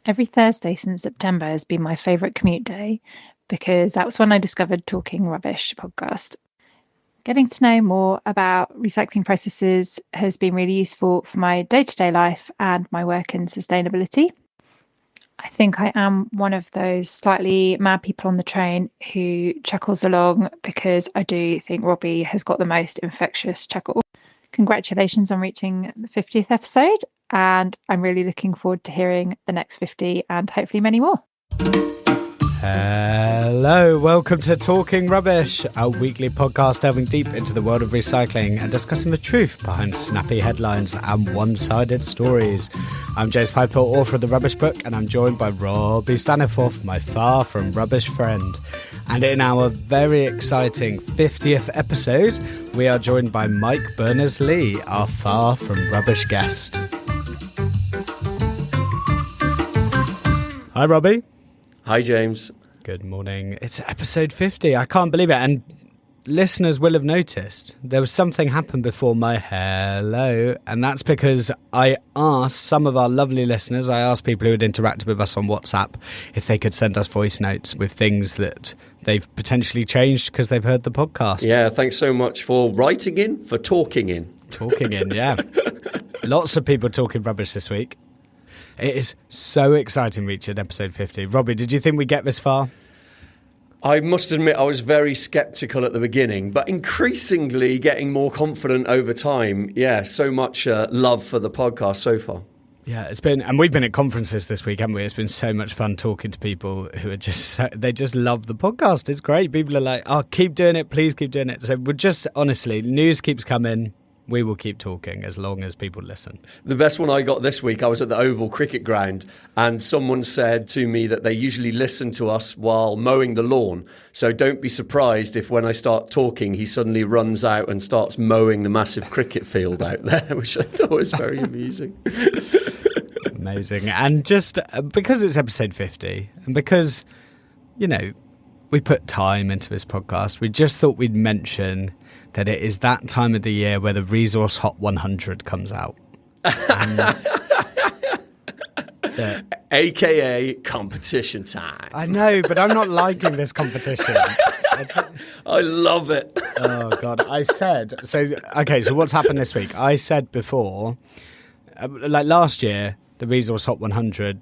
Every Thursday since September has been my favourite commute day because that was when I discovered Talking Rubbish podcast. Getting to know more about recycling processes has been really useful for my day-to-day life and my work in sustainability. I think I am one of those slightly mad people on the train who chuckles along because I do think Robbie has got the most infectious chuckle. Congratulations on reaching the 50th episode, and I'm really looking forward to hearing the next 50 and hopefully many more. Hello, welcome to Talking Rubbish, our weekly podcast delving deep into the world of recycling and discussing the truth behind snappy headlines and one-sided stories. I'm James Piper, author of The Rubbish Book, and I'm joined by Robbie Staniforth, my far from rubbish friend. And in our very exciting 50th episode, we are joined by Mike Berners-Lee, our far from rubbish guest. Hi, Robbie. Hi, James. Good morning. It's episode 50. I can't believe it. And listeners will have noticed there was something happened before my hello. And that's because I asked some of our lovely listeners, I asked people who had interacted with us on WhatsApp if they could send us voice notes with things that they've potentially changed because they've heard the podcast. Yeah, thanks so much for writing in, for talking in. Talking in, yeah. Lots of people talking rubbish this week. It is so exciting reaching episode 50. Robbie, did you think we'd get this far? I must admit I was very sceptical at the beginning, but increasingly getting more confident over time. Yeah, so much love for the podcast so far. Yeah, it's been, and we've been at conferences this week, haven't we? It's been so much fun talking to people who are they just love the podcast. It's great. People are like, oh, keep doing it. Please keep doing it. So we're just, honestly, news keeps coming. We will keep talking as long as people listen. The best one I got this week, I was at the Oval Cricket Ground and someone said to me that they usually listen to us while mowing the lawn. So don't be surprised if when I start talking, he suddenly runs out and starts mowing the massive cricket field out there, which I thought was very amusing. Amazing. And just because it's episode 50 and because, you know, we put time into this podcast, we just thought we'd mention that it is that time of the year where the Resource Hot 100 comes out. AKA competition time. I know, but I'm not liking this competition. I love it. Oh, God. So what's happened this week? I said before, like last year, the Resource Hot 100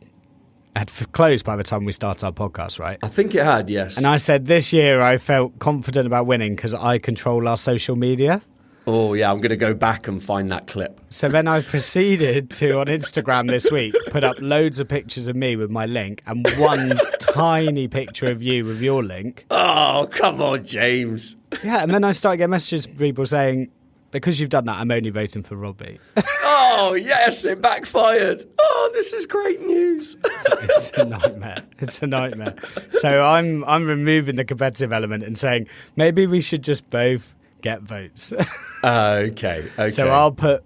had closed by the time we started our podcast, right? I think it had, yes. And I said this year I felt confident about winning because I control our social media. Oh, yeah, I'm going to go back and find that clip. So then I proceeded to, on Instagram this week, put up loads of pictures of me with my link and one tiny picture of you with your link. Oh, come on, James. Yeah, and then I started getting messages from people saying, because you've done that, I'm only voting for Robbie. Oh, yes, it backfired. Oh, this is great news. It's a nightmare. It's a nightmare. So I'm removing the competitive element and saying maybe we should just both get votes. Okay. So I'll put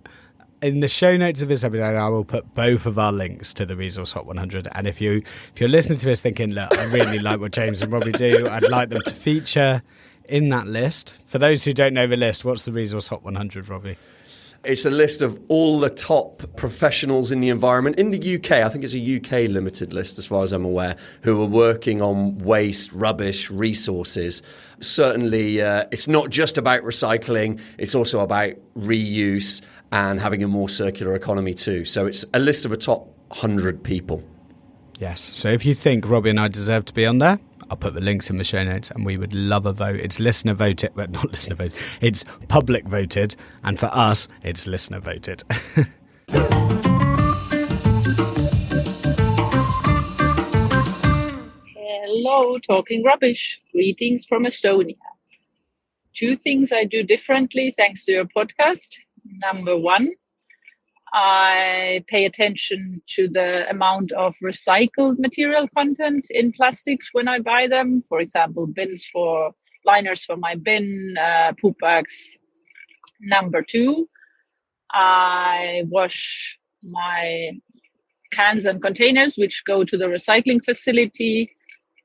in the show notes of this episode, I will put both of our links to the Resource Hot 100. And if you're listening to this thinking, look, I really like what James and Robbie do, I'd like them to feature in that list. For those who don't know the list, what's the Resource Hot 100, Robbie? It's a list of all the top professionals in the environment in the UK. I think it's a UK limited list as far as I'm aware, who are working on waste, rubbish, resources. Certainly, it's not just about recycling. It's also about reuse and having a more circular economy too. So it's a list of a top 100 people. Yes. So if you think Robbie and I deserve to be on there, I'll put the links in the show notes and we would love a vote. It's listener voted, but not listener voted. It's public voted. And for us, it's listener voted. Hello, Talking Rubbish. Greetings from Estonia. 2 things I do differently thanks to your podcast. Number 1, I pay attention to the amount of recycled material content in plastics when I buy them. For example, liners for my bin, poop bags. Number 2, I wash my cans and containers which go to the recycling facility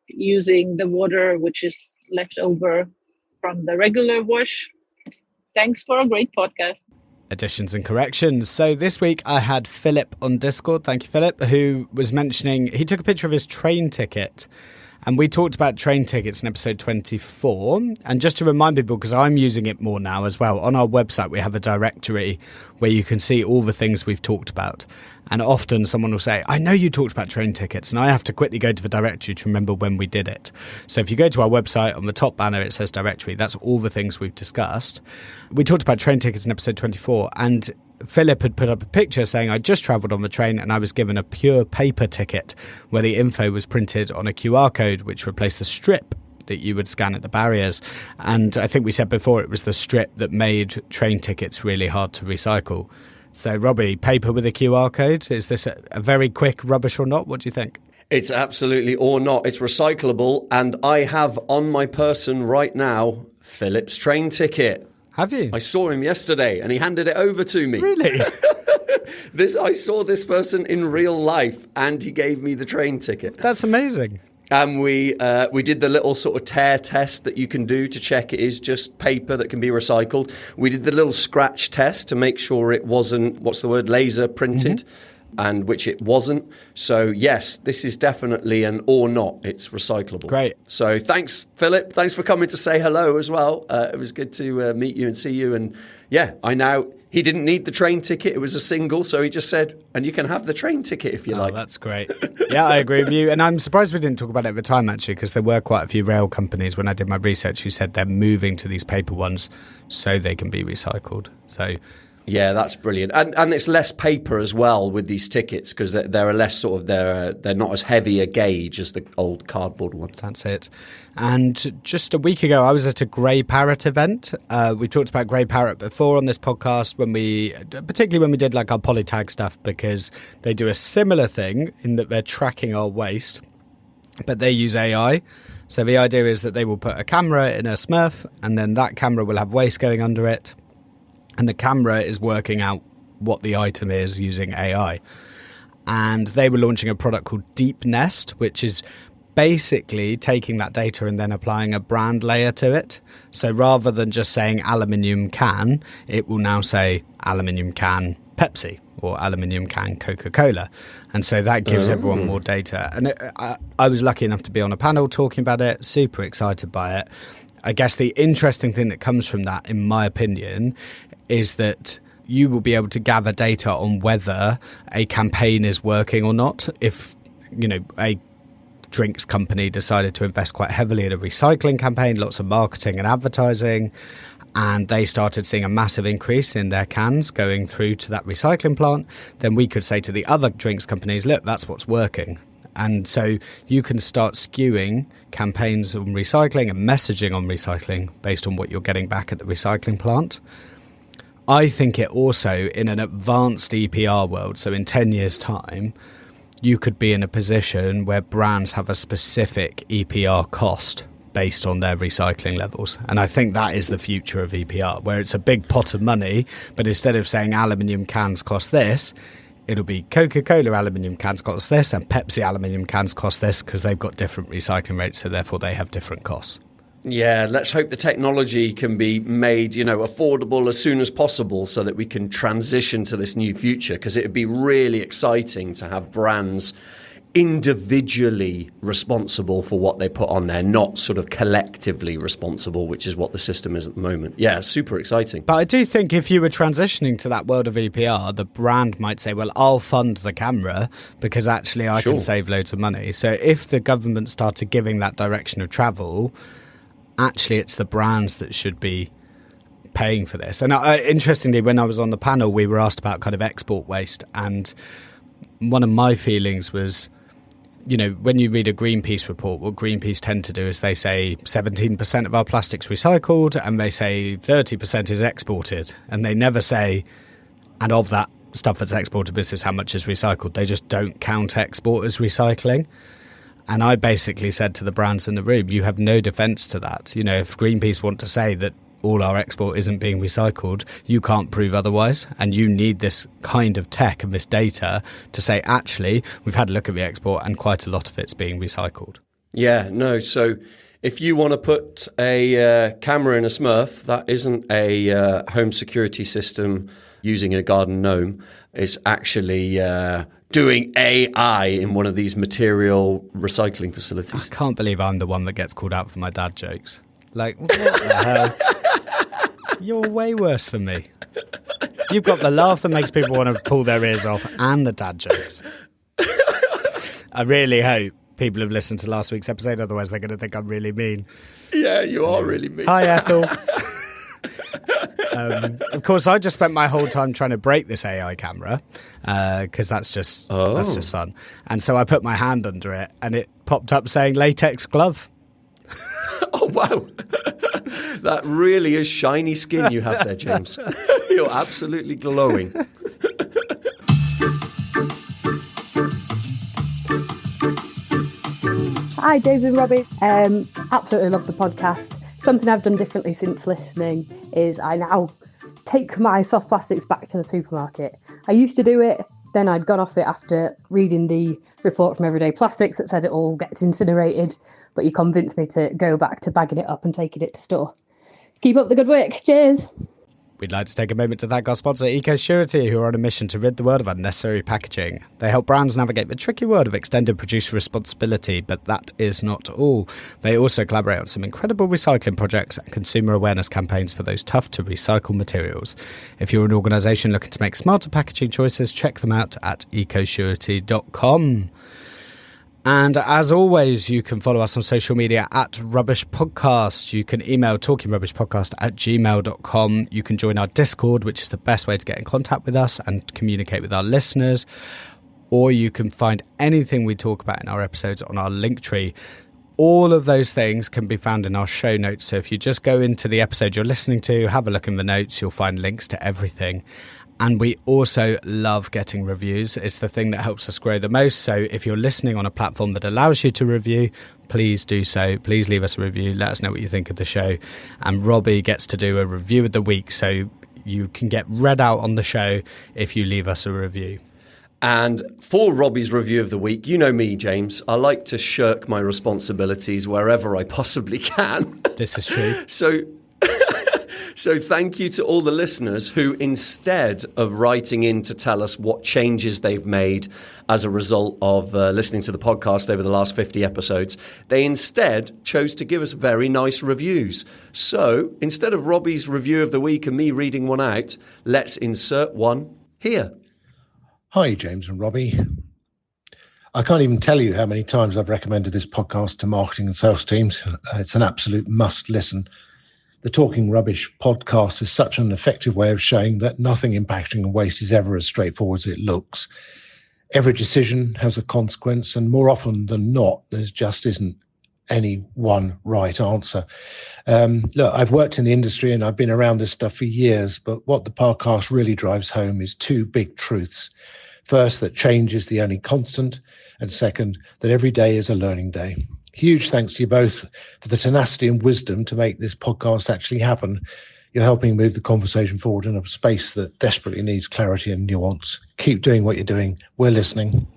using the water which is left over from the regular wash. Thanks for a great podcast. additions and corrections. So this week I had Philip on Discord, thank you Philip, who was mentioning, he took a picture of his train ticket, and we talked about train tickets in episode 24. And just to remind people, because I'm using it more now as well, on our website we have a directory where you can see all the things we've talked about. And often someone will say, I know you talked about train tickets, and I have to quickly go to the directory to remember when we did it. So if you go to our website, on the top banner it says directory, that's all the things we've discussed. We talked about train tickets in episode 24, and Philip had put up a picture saying, I just travelled on the train and I was given a pure paper ticket where the info was printed on a QR code, which replaced the strip that you would scan at the barriers. And I think we said before it was the strip that made train tickets really hard to recycle. So, Robbie, paper with a QR code, is this a very quick rubbish or not? What do you think? It's absolutely or not. It's recyclable. And I have on my person right now Philip's train ticket. Have you? I saw him yesterday and he handed it over to me. Really? I saw this person in real life and he gave me the train ticket. That's amazing. And we did the little sort of tear test that you can do to check it is just paper that can be recycled. We did the little scratch test to make sure it wasn't, laser printed, and which it wasn't. So, yes, this is definitely an or not. It's recyclable. Great. So thanks, Philip. Thanks for coming to say hello as well. It was good to meet you and see you. And, yeah, he didn't need the train ticket. It was a single, so he just said, and you can have the train ticket if you like. That's great. Yeah, I agree with you. And I'm surprised we didn't talk about it at the time, actually, because there were quite a few rail companies when I did my research who said they're moving to these paper ones so they can be recycled. So, yeah, that's brilliant. And it's less paper as well with these tickets because they're less they're not as heavy a gauge as the old cardboard one. That's it. And just a week ago, I was at a Grey Parrot event. We talked about Grey Parrot before on this podcast, particularly when we did like our polytag stuff, because they do a similar thing in that they're tracking our waste, but they use AI. So the idea is that they will put a camera in a Smurf, and then that camera will have waste going under it. And the camera is working out what the item is using AI. And they were launching a product called Deep Nest, which is basically taking that data and then applying a brand layer to it. So rather than just saying aluminium can, it will now say aluminium can Pepsi or aluminium can Coca-Cola. And so that gives everyone more data. And I was lucky enough to be on a panel talking about it, super excited by it. I guess the interesting thing that comes from that, in my opinion, is that you will be able to gather data on whether a campaign is working or not. If, a drinks company decided to invest quite heavily in a recycling campaign, lots of marketing and advertising, and they started seeing a massive increase in their cans going through to that recycling plant, then we could say to the other drinks companies, look, that's what's working. And so you can start skewing campaigns on recycling and messaging on recycling based on what you're getting back at the recycling plant. I think it also, in an advanced EPR world, so in 10 years' time, you could be in a position where brands have a specific EPR cost based on their recycling levels. And I think that is the future of EPR, where it's a big pot of money, but instead of saying aluminium cans cost this, it'll be Coca-Cola aluminium cans cost this and Pepsi aluminium cans cost this because they've got different recycling rates, so therefore they have different costs. Yeah, let's hope the technology can be made, affordable as soon as possible so that we can transition to this new future, because it would be really exciting to have brands individually responsible for what they put on there, not sort of collectively responsible, which is what the system is at the moment. Yeah, super exciting. But I do think if you were transitioning to that world of EPR, the brand might say, well, I'll fund the camera because actually I can save loads of money. So if the government started giving that direction of travel, actually it's the brands that should be paying for this. And interestingly, when I was on the panel, we were asked about kind of export waste, and one of my feelings was, when you read a Greenpeace report, what Greenpeace tend to do is they say 17% of our plastic's recycled and they say 30% is exported. And they never say, and of that stuff that's exported, this is how much is recycled. They just don't count export as recycling. And I basically said to the brands in the room, you have no defence to that. If Greenpeace want to say that all our export isn't being recycled, you can't prove otherwise. And you need this kind of tech and this data to say, actually, we've had a look at the export and quite a lot of it's being recycled. Yeah, no. So if you want to put a camera in a Smurf, that isn't a home security system using a garden gnome. It's actually doing AI in one of these material recycling facilities. I can't believe I'm the one that gets called out for my dad jokes. Like, what the hell? You're way worse than me. You've got the laugh that makes people want to pull their ears off and the dad jokes. I really hope people have listened to last week's episode, otherwise they're going to think I'm really mean. Yeah, you are really mean. Hi, Ethel. Of course, I just spent my whole time trying to break this AI camera because that's just fun. And so I put my hand under it and it popped up saying latex glove. Oh, wow. That really is shiny skin you have there, James. You're absolutely glowing. Hi, James and Robbie. Absolutely love the podcast. Something I've done differently since listening is I now take my soft plastics back to the supermarket. I used to do it, then I'd gone off it after reading the report from Everyday Plastics that said it all gets incinerated, but you convinced me to go back to bagging it up and taking it to store. Keep up the good work. Cheers. We'd like to take a moment to thank our sponsor, EcoSurety, who are on a mission to rid the world of unnecessary packaging. They help brands navigate the tricky world of extended producer responsibility, but that is not all. They also collaborate on some incredible recycling projects and consumer awareness campaigns for those tough-to-recycle materials. If you're an organisation looking to make smarter packaging choices, check them out at ecosurety.com. And as always, you can follow us on social media at Rubbish Podcast. You can email talkingrubbishpodcast@gmail.com. You can join our Discord, which is the best way to get in contact with us and communicate with our listeners. Or you can find anything we talk about in our episodes on our Linktree. All of those things can be found in our show notes. So if you just go into the episode you're listening to, have a look in the notes, you'll find links to everything. And we also love getting reviews. It's the thing that helps us grow the most. So if you're listening on a platform that allows you to review, please do so. Please leave us a review. Let us know what you think of the show. And Robbie gets to do a review of the week. So you can get read out on the show if you leave us a review. And for Robbie's review of the week, you know me, James. I like to shirk my responsibilities wherever I possibly can. This is true. So thank you to all the listeners who, instead of writing in to tell us what changes they've made as a result of listening to the podcast over the last 50 episodes, they instead chose to give us very nice reviews. So instead of Robbie's review of the week and me reading one out, let's insert one here. Hi, James and Robbie. I can't even tell you how many times I've recommended this podcast to marketing and sales teams. It's an absolute must listen. The Talking Rubbish podcast is such an effective way of showing that nothing in packaging and waste is ever as straightforward as it looks. Every decision has a consequence, and more often than not, there just isn't any one right answer. Look, I've worked in the industry and I've been around this stuff for years, but what the podcast really drives home is two big truths. First, that change is the only constant, and second, that every day is a learning day. Huge thanks to you both for the tenacity and wisdom to make this podcast actually happen. You're helping move the conversation forward in a space that desperately needs clarity and nuance. Keep doing what you're doing. We're listening.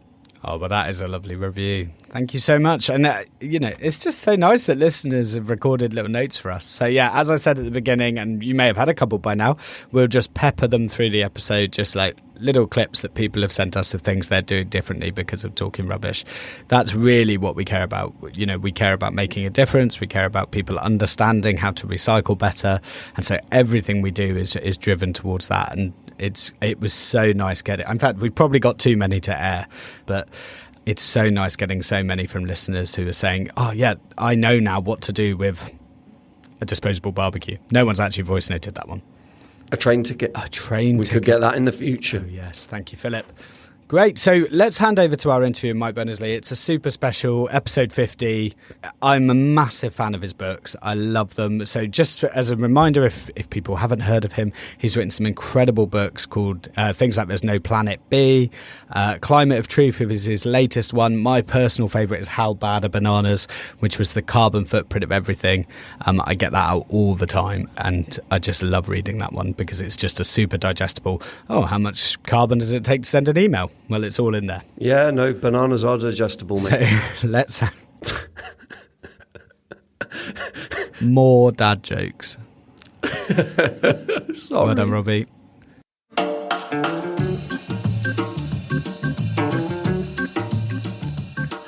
Oh, well, that is a lovely review. Thank you so much. And, it's just so nice that listeners have recorded little notes for us. So, yeah, as I said at the beginning, and you may have had a couple by now, we'll just pepper them through the episode, just like little clips that people have sent us of things they're doing differently because of Talking Rubbish. That's really what we care about. You know, we care about making a difference. We care about people understanding how to recycle better. And so everything we do is driven towards that. And it was so nice getting. In fact, we've probably got too many to air, but it's so nice getting so many from listeners who are saying, "Oh yeah, I know now what to do with a disposable barbecue." No one's actually voice noted that one. A train ticket. A train ticket. We could get that in the future. Oh, yes, thank you, Philip. Great. So let's hand over to our interview with Mike Berners-Lee. It's a super special episode 50. I'm a massive fan of his books. I love them. So just as a reminder, if people haven't heard of him, he's written some incredible books called things like There's No Planet B. Climate of Truth is his latest one. My personal favourite is How Bad Are Bananas, which was the carbon footprint of everything. I get that out all the time, and I just love reading that one because it's just a super digestible, how much carbon does it take to send an email? Well, it's all in there. Yeah, no, bananas are digestible, mate. So let's more dad jokes. Sorry. Well done, Robbie.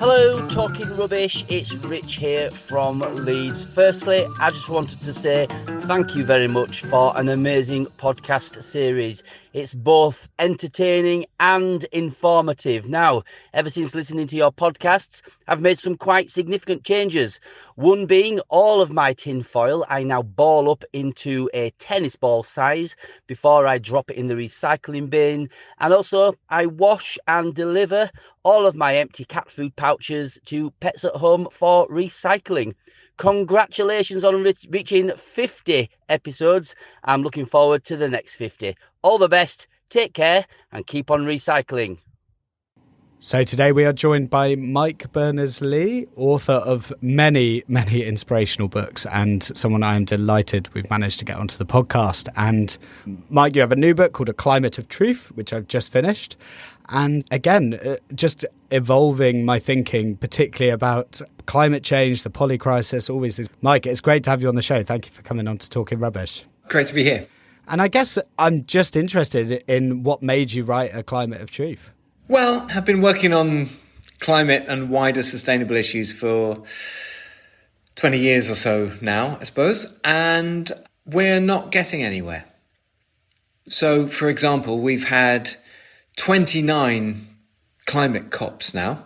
Hello, Talking Rubbish. It's Rich here from Leeds. Firstly, I just wanted to say thank you very much for an amazing podcast series. It's both entertaining and informative. Now, ever since listening to your podcasts, I've made some quite significant changes. One being all of my tin foil I now ball up into a tennis ball size before I drop it in the recycling bin. And also, I wash and deliver all of my empty cat food pouches to Pets at Home for recycling. Congratulations on reaching 50 episodes. I'm looking forward to the next 50. All the best, take care, and keep on recycling. So today we are joined by Mike Berners-Lee, author of many, many inspirational books, and someone I am delighted we've managed to get onto the podcast. And Mike, you have a new book called A Climate of Truth, which I've just finished. And again, just evolving my thinking, particularly about climate change, the polycrisis, always this. Mike, it's great to have you on the show. Thank you for coming on to Talking Rubbish. Great to be here. And I guess I'm just interested in what made you write A Climate of Truth. Well, I've been working on climate and wider sustainable issues for 20 years or so now, I suppose, and we're not getting anywhere. So, for example, we've had 29 climate COPs now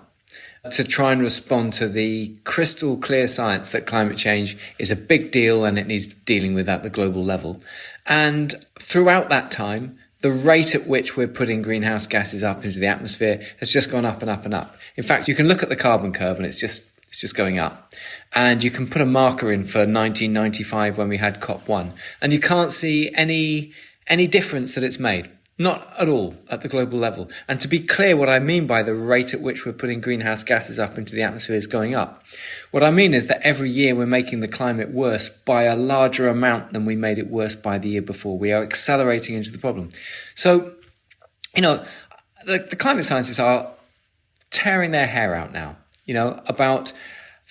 to try and respond to the crystal clear science that climate change is a big deal and it needs dealing with at the global level. And throughout that time, the rate at which we're putting greenhouse gases up into the atmosphere has just gone up and up and up. In fact, you can look at the carbon curve and it's just going up. And you can put a marker in for 1995 when we had COP1, and you can't see any difference that it's made. Not at all at the global level. And to be clear, what I mean by the rate at which we're putting greenhouse gases up into the atmosphere is going up. What I mean is that every year we're making the climate worse by a larger amount than we made it worse by the year before. We are accelerating into the problem. So, the climate scientists are tearing their hair out now, about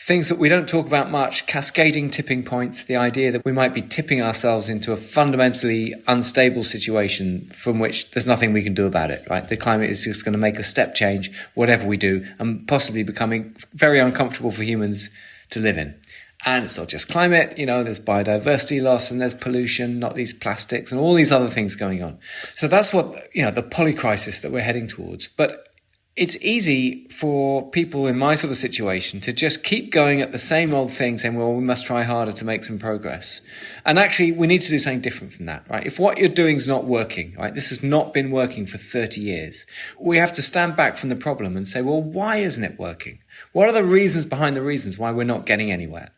things that we don't talk about much, cascading tipping points, the idea that we might be tipping ourselves into a fundamentally unstable situation from which there's nothing we can do about it, right? The climate is just going to make a step change, whatever we do, and possibly becoming very uncomfortable for humans to live in. And it's not just climate, there's biodiversity loss and there's pollution, not least plastics and all these other things going on. So that's what, the polycrisis that we're heading towards. But it's easy for people in my sort of situation to just keep going at the same old thing, saying, well, we must try harder to make some progress. And actually, we need to do something different from that, right? If what you're doing is not working, right? This has not been working for 30 years. We have to stand back from the problem and say, well, why isn't it working? What are the reasons behind the reasons why we're not getting anywhere?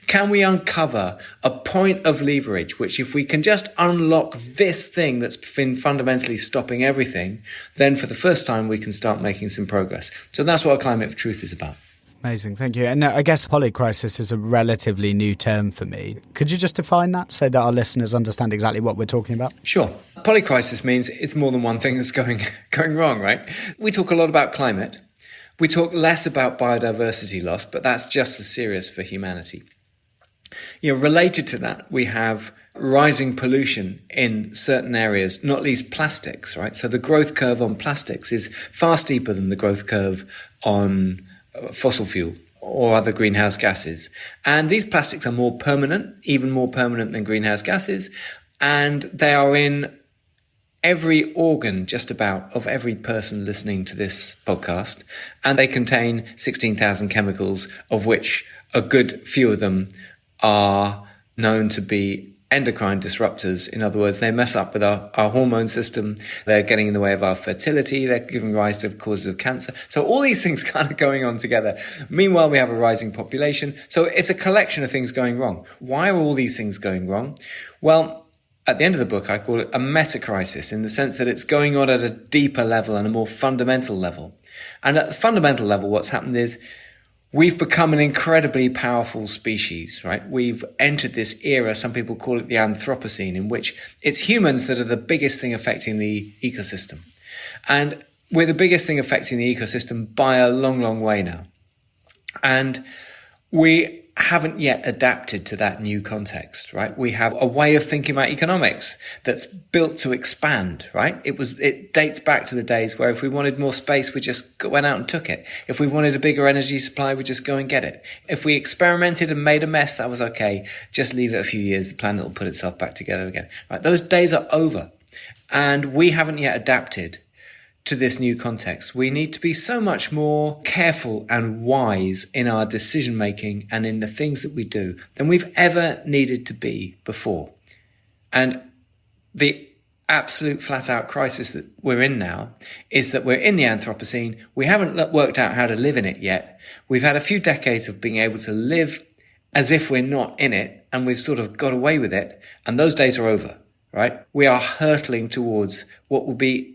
Can we uncover a point of leverage, which if we can just unlock this thing that's been fundamentally stopping everything, then for the first time we can start making some progress. So that's what A Climate of Truth is about. Amazing, thank you. And I guess polycrisis is a relatively new term for me. Could you just define that so that our listeners understand exactly what we're talking about? Sure. Polycrisis means it's more than one thing that's going wrong, right? We talk a lot about climate. We talk less about biodiversity loss, but that's just as serious for humanity. Related to that, we have rising pollution in certain areas, not least plastics, right? So the growth curve on plastics is far steeper than the growth curve on fossil fuel or other greenhouse gases. And these plastics are more permanent, even more permanent than greenhouse gases, and they are in every organ, just about, of every person listening to this podcast, and they contain 16,000 chemicals, of which a good few of them are known to be endocrine disruptors. In other words, they mess up with our hormone system, they're getting in the way of our fertility, they're giving rise to causes of cancer. So all these things kind of going on together. Meanwhile, we have a rising population. So it's a collection of things going wrong. Why are all these things going wrong? Well, at the end of the book, I call it a meta-crisis, in the sense that it's going on at a deeper level and a more fundamental level. And at the fundamental level, what's happened is we've become an incredibly powerful species, right? We've entered this era, some people call it the Anthropocene, in which it's humans that are the biggest thing affecting the ecosystem. And we're the biggest thing affecting the ecosystem by a long, long way now. And we haven't yet adapted to that new context, right? We have a way of thinking about economics that's built to expand, right? It dates back to the days where if we wanted more space, we just went out and took it. If we wanted a bigger energy supply, we just go and get it. If we experimented and made a mess, that was okay. Just leave it a few years, the planet will put itself back together again, right? Those days are over. And we haven't yet adapted to this new context. We need to be so much more careful and wise in our decision making and in the things that we do than we've ever needed to be before. And the absolute flat out crisis that we're in now is that we're in the Anthropocene. We haven't worked out how to live in it yet. We've had a few decades of being able to live as if we're not in it, and we've sort of got away with it. And those days are over, right? We are hurtling towards what will be,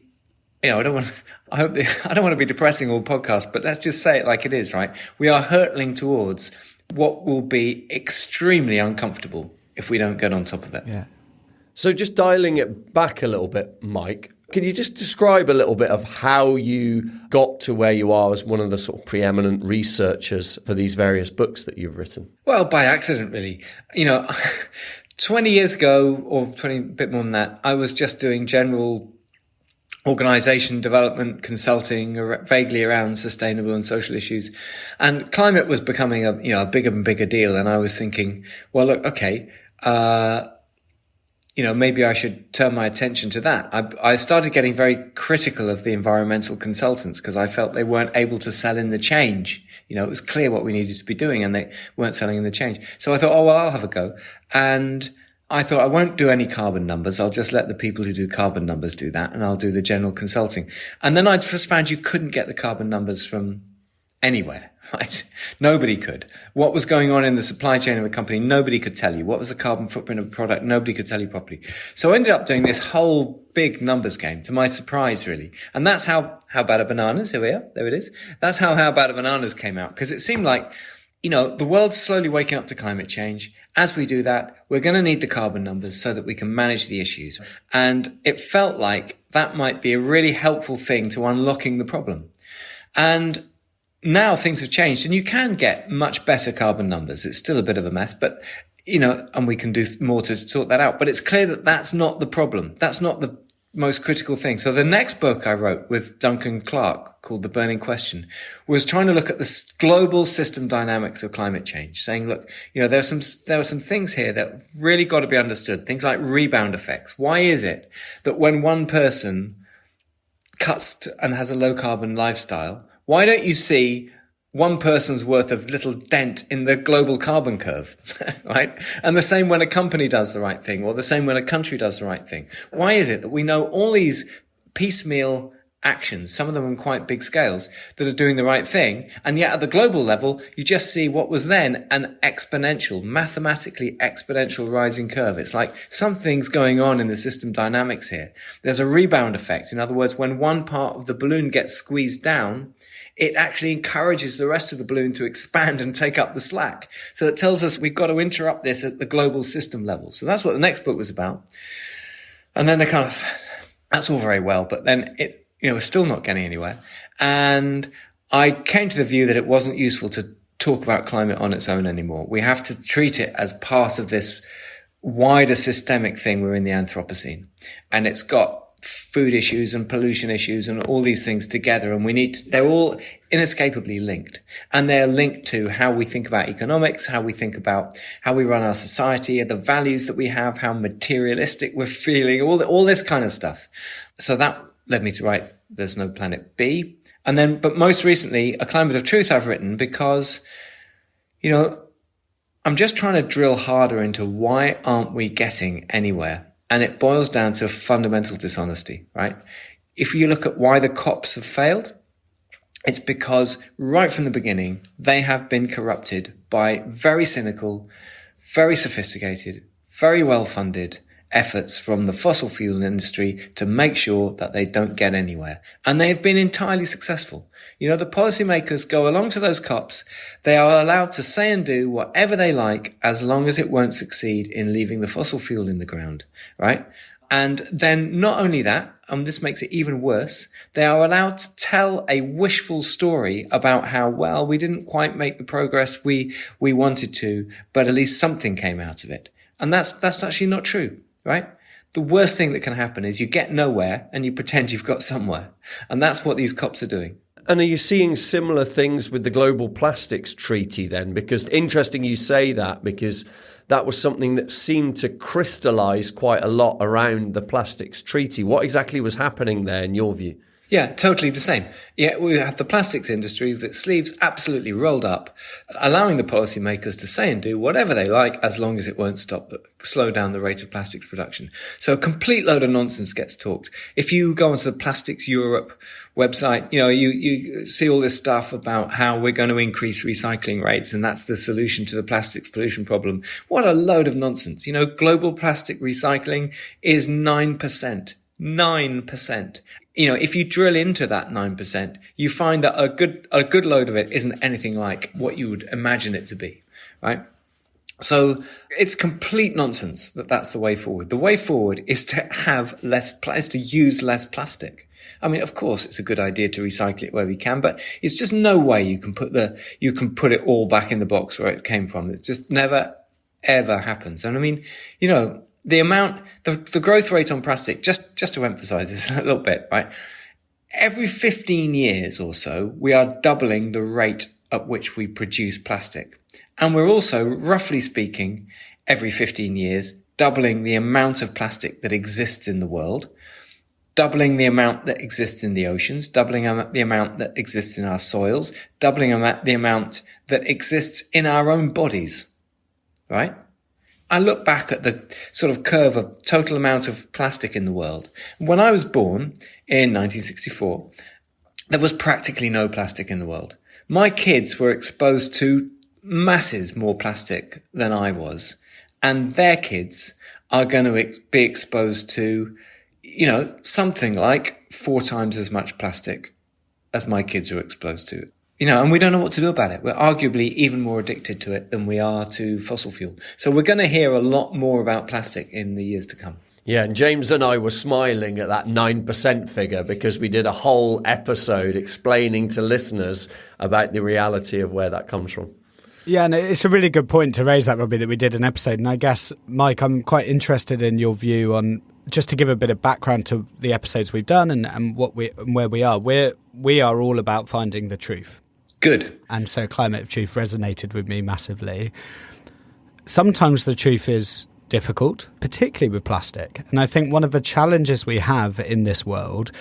I don't want to be depressing all podcasts, but let's just say it like it is, right? We are hurtling towards what will be extremely uncomfortable if we don't get on top of it. Yeah. So just dialing it back a little bit, Mike, can you just describe a little bit of how you got to where you are as one of the sort of preeminent researchers for these various books that you've written? Well, by accident, really. 20 years ago, or a bit more than that, I was just doing general organization development consulting vaguely around sustainable and social issues, and climate was becoming a bigger and bigger deal. And I was thinking, well, look, okay, maybe I should turn my attention to that. I started getting very critical of the environmental consultants because I felt they weren't able to sell in the change. It was clear what we needed to be doing and they weren't selling in the change. So I thought, oh, well, I'll have a go. And I thought I won't do any carbon numbers. I'll just let the people who do carbon numbers do that, and I'll do the general consulting. And then I just found you couldn't get the carbon numbers from anywhere, right? Nobody could. What was going on in the supply chain of a company, nobody could tell you. What was the carbon footprint of a product, nobody could tell you properly. So I ended up doing this whole big numbers game, to my surprise, really. And that's how Bad Are Bananas, here we are, there it is. That's how Bad Are Bananas came out, because it seemed like, the world's slowly waking up to climate change. As we do that, we're going to need the carbon numbers so that we can manage the issues. And it felt like that might be a really helpful thing to unlocking the problem. And now things have changed and you can get much better carbon numbers. It's still a bit of a mess, but, and we can do more to sort that out. But it's clear that that's not the problem. That's not the most critical thing. So the next book I wrote with Duncan Clark, called The Burning Question, was trying to look at the global system dynamics of climate change, saying, look, there are some things here that really got to be understood. Things like rebound effects. Why is it that when one person cuts and has a low carbon lifestyle, why don't you see one person's worth of little dent in the global carbon curve, right? And the same when a company does the right thing, or the same when a country does the right thing. Why is it that we know all these piecemeal actions, some of them on quite big scales, that are doing the right thing, and yet at the global level, you just see what was then an mathematically exponential rising curve. It's like something's going on in the system dynamics here. There's a rebound effect. In other words, when one part of the balloon gets squeezed down, it actually encourages the rest of the balloon to expand and take up the slack. So it tells us we've got to interrupt this at the global system level. So that's what the next book was about. And then that's all very well, but then we're still not getting anywhere. And I came to the view that it wasn't useful to talk about climate on its own anymore. We have to treat it as part of this wider systemic thing. We're in the Anthropocene, and it's got food issues and pollution issues and all these things together. And they're all inescapably linked, and they're linked to how we think about economics, how we think about how we run our society, the values that we have, how materialistic we're feeling, all this kind of stuff. So that led me to write There's No Planet B. And then, but most recently, A Climate of Truth I've written because, I'm just trying to drill harder into why aren't we getting anywhere? And it boils down to fundamental dishonesty, right? If you look at why the COPs have failed, it's because right from the beginning, they have been corrupted by very cynical, very sophisticated, very well-funded efforts from the fossil fuel industry to make sure that they don't get anywhere. And they have been entirely successful. The policymakers go along to those COPs. They are allowed to say and do whatever they like as long as it won't succeed in leaving the fossil fuel in the ground, right? And then not only that, and this makes it even worse, they are allowed to tell a wishful story about how, well, we didn't quite make the progress we wanted to, but at least something came out of it. And that's actually not true, right? The worst thing that can happen is you get nowhere and you pretend you've got somewhere. And that's what these cops are doing. And are you seeing similar things with the Global Plastics Treaty then? Because interesting you say that, because that was something that seemed to crystallise quite a lot around the Plastics Treaty. What exactly was happening there in your view? Yeah, totally the same. Yeah, we have the plastics industry that sleeves absolutely rolled up, allowing the policymakers to say and do whatever they like as long as it won't slow down the rate of plastics production. So a complete load of nonsense gets talked. If you go onto the Plastics Europe website, you see all this stuff about how we're going to increase recycling rates and that's the solution to the plastics pollution problem. What a load of nonsense. Global plastic recycling is 9%. 9%. If you drill into that 9%, you find that a good load of it isn't anything like what you would imagine it to be, right? So it's complete nonsense that that's the way forward. The way forward is to have is to use less plastic. I mean, of course, it's a good idea to recycle it where we can, but it's just no way you can put it all back in the box where it came from. It just never, ever happens. And I mean, the growth rate on plastic, just to emphasize this a little bit, right? Every 15 years or so, we are doubling the rate at which we produce plastic. And we're also, roughly speaking, every 15 years, doubling the amount of plastic that exists in the world, doubling the amount that exists in the oceans, doubling the amount that exists in our soils, doubling the amount that exists in our own bodies, right? I look back at the sort of curve of total amount of plastic in the world. When I was born in 1964, there was practically no plastic in the world. My kids were exposed to masses more plastic than I was, and their kids are going to be exposed to, something like 4 times as much plastic as my kids were exposed to. And we don't know what to do about it. We're arguably even more addicted to it than we are to fossil fuel. So we're going to hear a lot more about plastic in the years to come. Yeah, and James and I were smiling at that 9% figure because we did a whole episode explaining to listeners about the reality of where that comes from. Yeah, and it's a really good point to raise that, Robbie, that we did an episode. And I guess, Mike, I'm quite interested in your view on, just to give a bit of background to the episodes we've done and where we are. We are all about finding the truth. Good. And so Climate of Truth resonated with me massively. Sometimes the truth is difficult, particularly with plastic. And I think one of the challenges we have in this world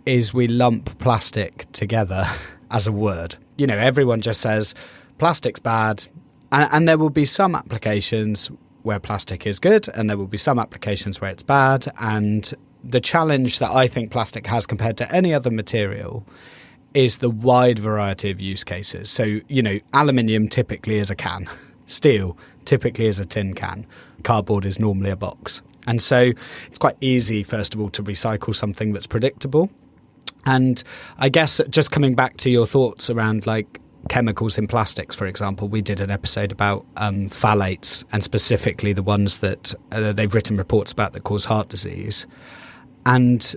is we lump plastic together as a word. Everyone just says plastic's bad. And there will be some applications where plastic is good and there will be some applications where it's bad. And the challenge that I think plastic has compared to any other material is the wide variety of use cases. So, aluminium typically is a can. Steel typically is a tin can. Cardboard is normally a box. And so it's quite easy, first of all, to recycle something that's predictable. And I guess just coming back to your thoughts around like chemicals in plastics, for example, we did an episode about phthalates and specifically the ones that they've written reports about that cause heart disease. And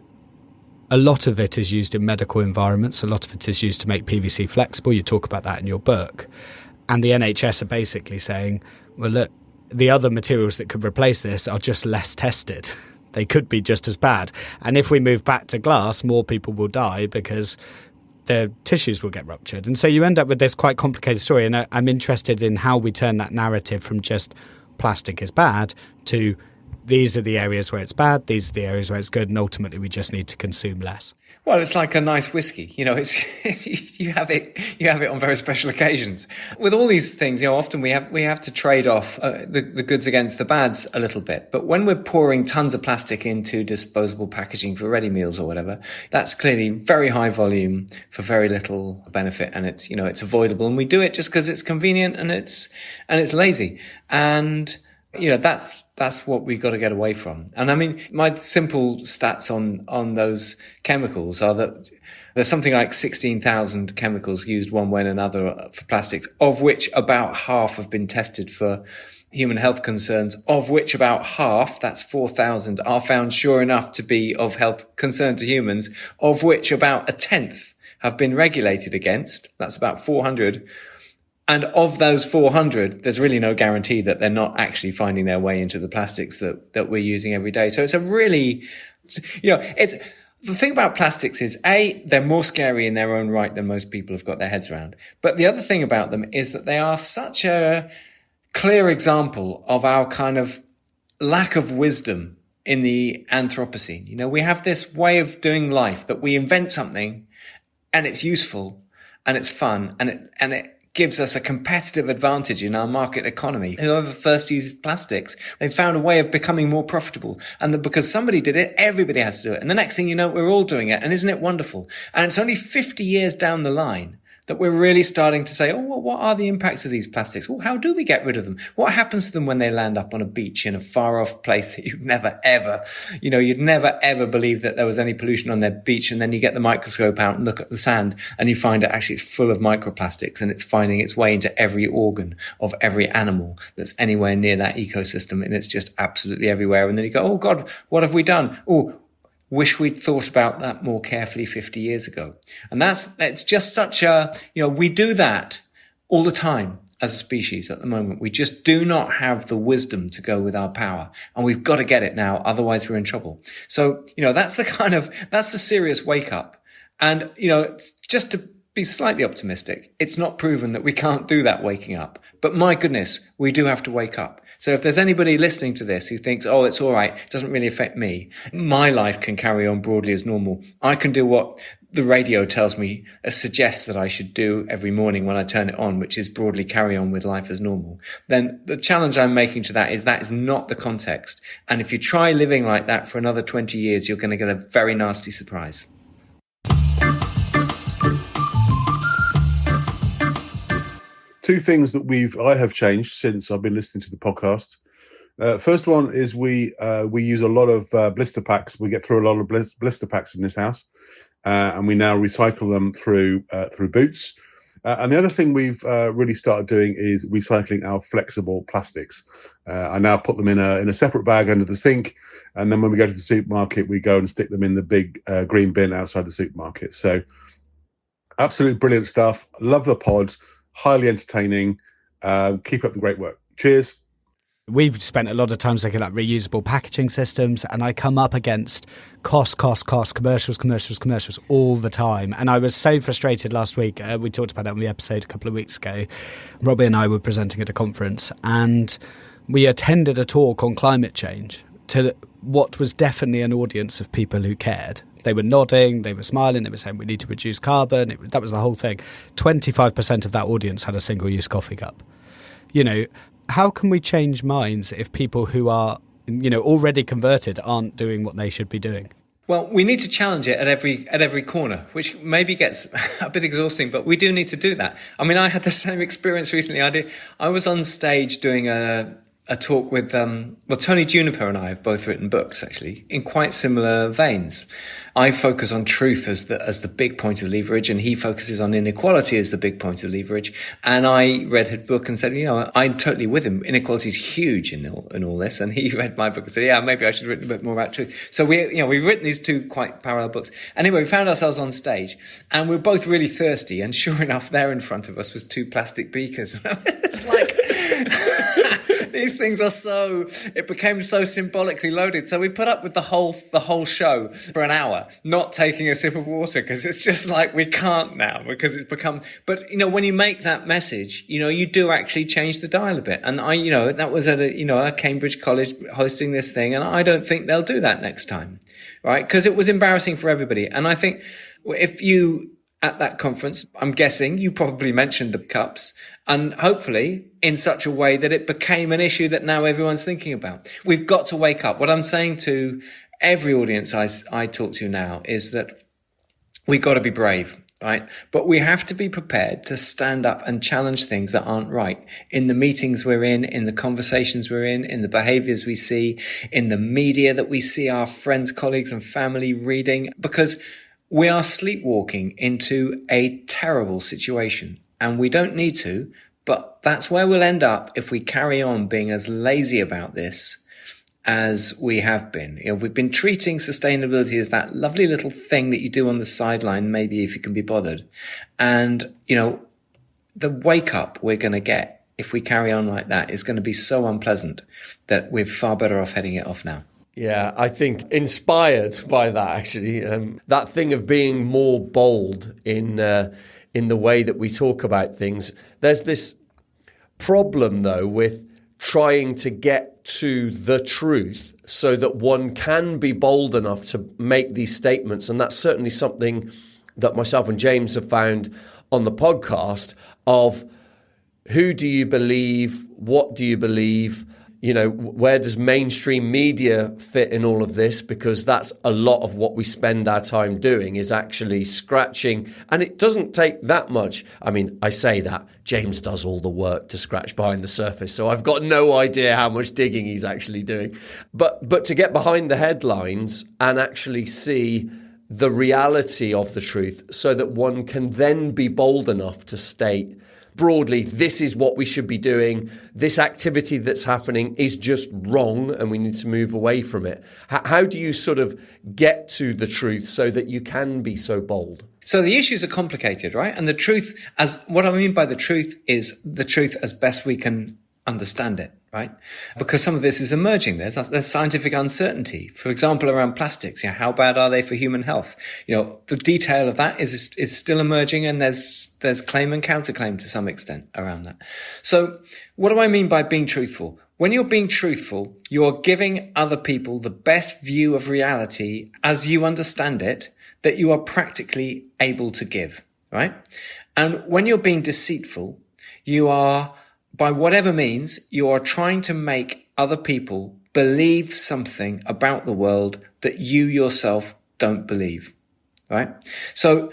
a lot of it is used in medical environments. A lot of it is used to make PVC flexible. You talk about that in your book. And the NHS are basically saying, well, look, the other materials that could replace this are just less tested. They could be just as bad. And if we move back to glass, more people will die because their tissues will get ruptured. And so you end up with this quite complicated story. And I'm interested in how we turn that narrative from just plastic is bad to these are the areas where it's bad, these are the areas where it's good, and ultimately we just need to consume less. Well, it's like a nice whiskey. It's you have it on very special occasions. With all these things, often we have to trade off the goods against the bads a little bit. But when we're pouring tons of plastic into disposable packaging for ready meals or whatever, that's clearly very high volume for very little benefit, and it's avoidable. And we do it just because it's convenient and it's lazy. And that's what we've got to get away from. And I mean, my simple stats on those chemicals are that there's something like 16,000 chemicals used one way and another for plastics, of which about half have been tested for human health concerns, of which about half, that's 4,000, are found sure enough to be of health concern to humans, of which about a tenth have been regulated against. That's about 400. And of those 400, there's really no guarantee that they're not actually finding their way into the plastics that we're using every day. So it's a really, it's, the thing about plastics is, A, they're more scary in their own right than most people have got their heads around. But the other thing about them is that they are such a clear example of our kind of lack of wisdom in the Anthropocene. We have this way of doing life that we invent something and it's useful and it's fun and it gives us a competitive advantage in our market economy. Whoever first used plastics, they found a way of becoming more profitable. And because somebody did it, everybody has to do it. And the next thing you know, we're all doing it. And isn't it wonderful? And it's only 50 years down the line that we're really starting to say, well, what are the impacts of these plastics? Well, how do we get rid of them? What happens to them when they land up on a beach in a far off place that you'd never ever believe that there was any pollution on their beach. And then you get the microscope out and look at the sand and you find it actually it's full of microplastics and it's finding its way into every organ of every animal that's anywhere near that ecosystem. And it's just absolutely everywhere. And then you go, oh God, what have we done? Oh, wish we'd thought about that more carefully 50 years ago. And it's just such a, we do that all the time as a species at the moment. We just do not have the wisdom to go with our power. And we've got to get it now. Otherwise we're in trouble. So, that's the serious wake up. And, just to be slightly optimistic, it's not proven that we can't do that waking up. But my goodness, we do have to wake up. So if there's anybody listening to this who thinks, oh, it's all right, it doesn't really affect me, my life can carry on broadly as normal. I can do what the radio tells me, suggests that I should do every morning when I turn it on, which is broadly carry on with life as normal. Then the challenge I'm making to that is not the context. And if you try living like that for another 20 years, you're going to get a very nasty surprise. Two things that I have changed since I've been listening to the podcast. First one is we use a lot of blister packs. We get through a lot of blister packs in this house, and we now recycle them through boots. And the other thing we've really started doing is recycling our flexible plastics. I now put them in a separate bag under the sink, and then when we go to the supermarket, we go and stick them in the big green bin outside the supermarket. So, absolutely brilliant stuff. Love the pods. Highly entertaining. Keep up the great work. Cheers. We've spent a lot of time looking at reusable packaging systems, and I come up against cost, commercials all the time. And I was so frustrated last week. We talked about it on the episode a couple of weeks ago. Robbie and I were presenting at a conference, and we attended a talk on climate change to what was definitely an audience of people who cared. They were nodding, they were smiling, they were saying we need to reduce carbon. That was the whole thing. 25% of that audience had a single-use coffee cup. How can we change minds if people who are, already converted aren't doing what they should be doing? Well, we need to challenge it at every corner, which maybe gets a bit exhausting, but we do need to do that. I mean, I had the same experience recently. I was on stage doing a talk with, Tony Juniper and I have both written books, actually, in quite similar veins. I focus on truth as the big point of leverage, and he focuses on inequality as the big point of leverage. And I read his book and said, I'm totally with him. Inequality is huge in all this. And he read my book and said, yeah, maybe I should have written a bit more about truth. So we've written these two quite parallel books. Anyway, we found ourselves on stage and we were both really thirsty. And sure enough, there in front of us was two plastic beakers. It's like, these things it became so symbolically loaded. So we put up with the whole show for an hour, not taking a sip of water, because it's just like, we can't now, because it's become, but when you make that message, you do actually change the dial a bit. And that was at a Cambridge college hosting this thing. And I don't think they'll do that next time, right? Because it was embarrassing for everybody. And I think if you, at that conference, I'm guessing you probably mentioned the cups, and hopefully in such a way that it became an issue that now everyone's thinking about. We've got to wake up. What I'm saying to every audience I talk to now is that we've got to be brave, right? But we have to be prepared to stand up and challenge things that aren't right in the meetings we're in the conversations we're in the behaviors we see, in the media that we see our friends, colleagues and family reading, because we are sleepwalking into a terrible situation, and we don't need to, But that's where we'll end up if we carry on being as lazy about this as we have been. We've been treating sustainability as that lovely little thing that you do on the sideline, maybe if you can be bothered. And, the wake up we're going to get if we carry on like that is going to be so unpleasant that we're far better off heading it off now. Yeah, I think inspired by that, actually, that thing of being more bold in the way that we talk about things. There's this problem, though, with trying to get to the truth so that one can be bold enough to make these statements. And that's certainly something that myself and James have found on the podcast of who do you believe? What do you believe? Where does mainstream media fit in all of this? Because that's a lot of what we spend our time doing is actually scratching. And it doesn't take that much. I mean, I say that James does all the work to scratch behind the surface. So I've got no idea how much digging he's actually doing. But to get behind the headlines and actually see the reality of the truth so that one can then be bold enough to state broadly, this is what we should be doing. This activity that's happening is just wrong and we need to move away from it. How do you sort of get to the truth so that you can be so bold? So the issues are complicated, right? And the truth, what I mean by the truth is the truth as best we can understand it, right? Because some of this is emerging. There's scientific uncertainty. For example, around plastics, how bad are they for human health? The detail of that is still emerging, and there's claim and counterclaim to some extent around that. So what do I mean by being truthful? When you're being truthful, you're giving other people the best view of reality as you understand it that you are practically able to give, right? And when you're being deceitful, you are, by whatever means, you are trying to make other people believe something about the world that you yourself don't believe, right? So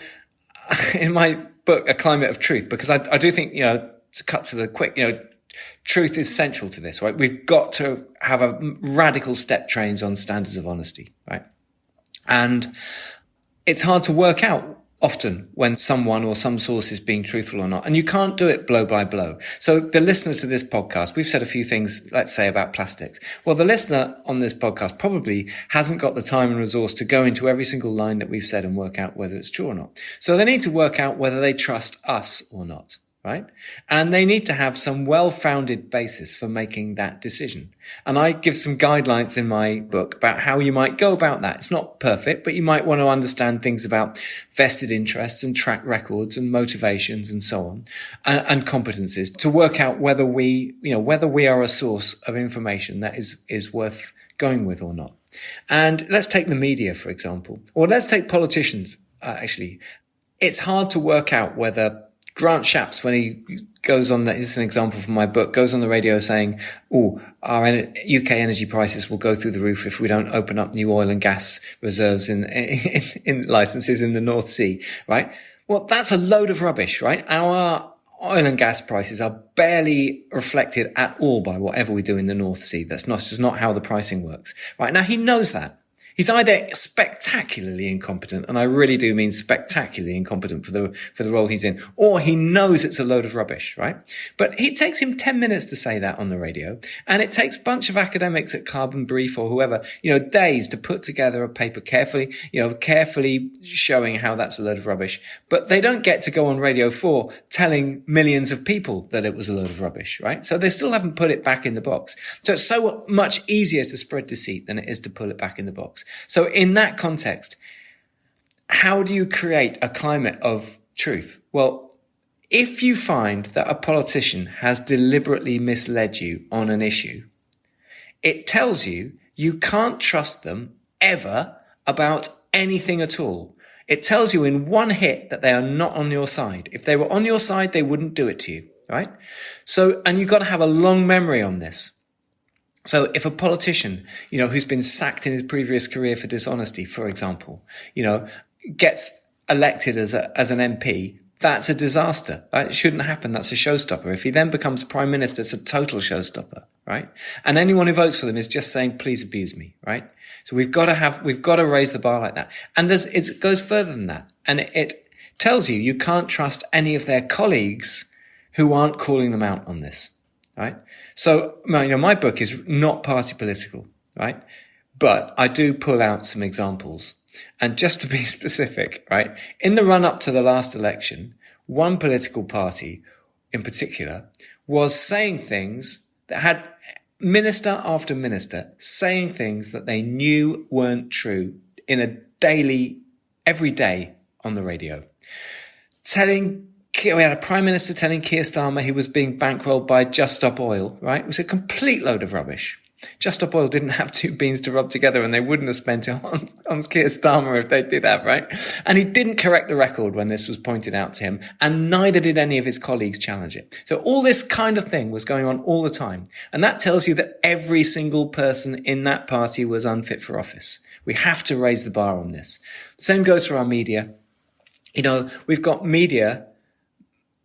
in my book, A Climate of Truth, because I do think, to cut to the quick, truth is central to this, right? We've got to have a radical step change on standards of honesty, right? And it's hard to work out often when someone or some source is being truthful or not. And you can't do it blow by blow. So the listener to this podcast, we've said a few things, let's say, about plastics. Well, the listener on this podcast probably hasn't got the time and resource to go into every single line that we've said and work out whether it's true or not. So they need to work out whether they trust us or not, right? And they need to have some well-founded basis for making that decision. And I give some guidelines in my book about how you might go about that. It's not perfect, but you might want to understand things about vested interests and track records and motivations and so on, and competencies to work out whether we are a source of information that is worth going with or not. And let's take the media, for example, or let's take politicians. Actually, it's hard to work out whether Grant Shapps, when he goes on, this is an example from my book, goes on the radio saying, our UK energy prices will go through the roof if we don't open up new oil and gas reserves in licenses in the North Sea, right? Well, that's a load of rubbish, right? Our oil and gas prices are barely reflected at all by whatever we do in the North Sea. That's just not how the pricing works, right? Now, he knows that. He's either spectacularly incompetent, and I really do mean spectacularly incompetent for the role he's in, or he knows it's a load of rubbish, right? But it takes him 10 minutes to say that on the radio, and it takes a bunch of academics at Carbon Brief or whoever, days to put together a paper carefully showing how that's a load of rubbish. But they don't get to go on Radio 4 telling millions of people that it was a load of rubbish, right? So they still haven't put it back in the box. So it's so much easier to spread deceit than it is to pull it back in the box. So in that context, how do you create a climate of truth? Well, if you find that a politician has deliberately misled you on an issue, it tells you you can't trust them ever about anything at all. It tells you in one hit that they are not on your side. If they were on your side, they wouldn't do it to you, right? So, and you've got to have a long memory on this. So if a politician, who's been sacked in his previous career for dishonesty, for example, gets elected as an MP, that's a disaster. That shouldn't happen. That's a showstopper. If he then becomes prime minister, it's a total showstopper, right? And anyone who votes for them is just saying, please abuse me, right? So we've got to raise the bar like that. And it goes further than that. And it tells you can't trust any of their colleagues who aren't calling them out on this, right? So, my book is not party political, right? But I do pull out some examples. And just to be specific, right? In the run up to the last election, one political party in particular was saying things that had minister after minister saying things that they knew weren't true in a every day on the radio. We had a prime minister telling Keir Starmer he was being bankrolled by Just Stop Oil, right? It was a complete load of rubbish. Just Stop Oil didn't have two beans to rub together, and they wouldn't have spent it on Keir Starmer if they did have, right? And he didn't correct the record when this was pointed out to him, and neither did any of his colleagues challenge it. So all this kind of thing was going on all the time. And that tells you that every single person in that party was unfit for office. We have to raise the bar on this. Same goes for our media. We've got media,